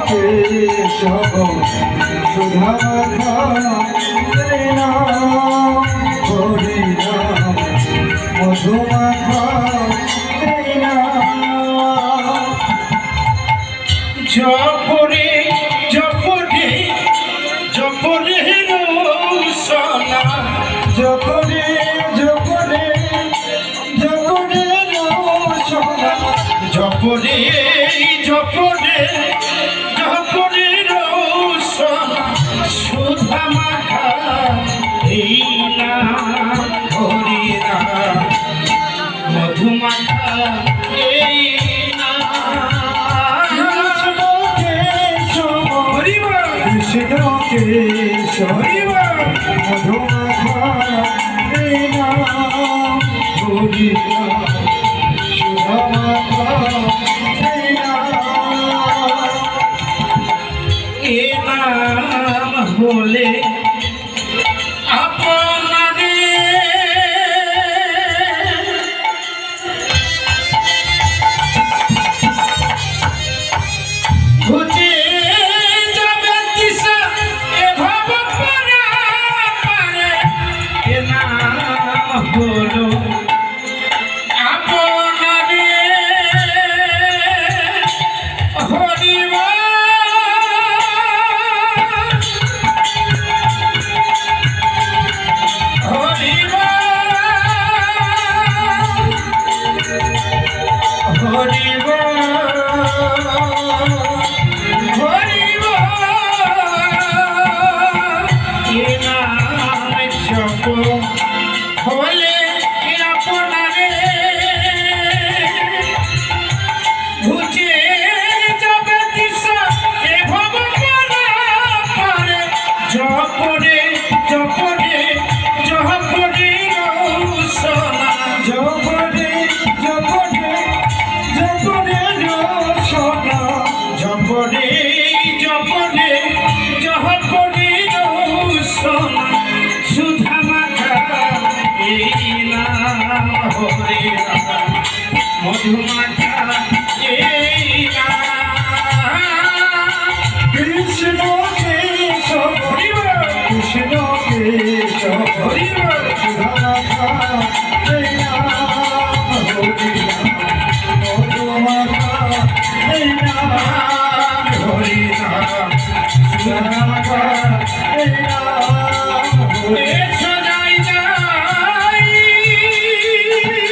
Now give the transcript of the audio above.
কেশব সুধা মাখা নাম হরি নাম মধু মাখা জপরে জপরে জপরে রোশনা জপরে জপরে জপরে রোশনা জপরে জপরে জপরে রোশনা সুধা মাখা এই নাম হরি নাম মধু মাখা এই কৃষ্ণ কেশব মধু মাখা নাম হরি নাম সুধা মাখা এ নাম বলে আপনারে ঘুচে যাবে কিসা এ ভাব পারে এ নাম হলো আপনারে হরিবা হরিবা হরিবা হরিবা এ নাম জপ হলে আপনারে ঘুচে যাবে দিশা এ ভব পারে জপরে জপরে জপরে রোশনা জপরে জপরে জপরে রোশনা জপরে জপরে জপরে রোশনা সুধা মাখা এই নাম হরে নাম মধু মাখা এই নাম কৃষ্ণ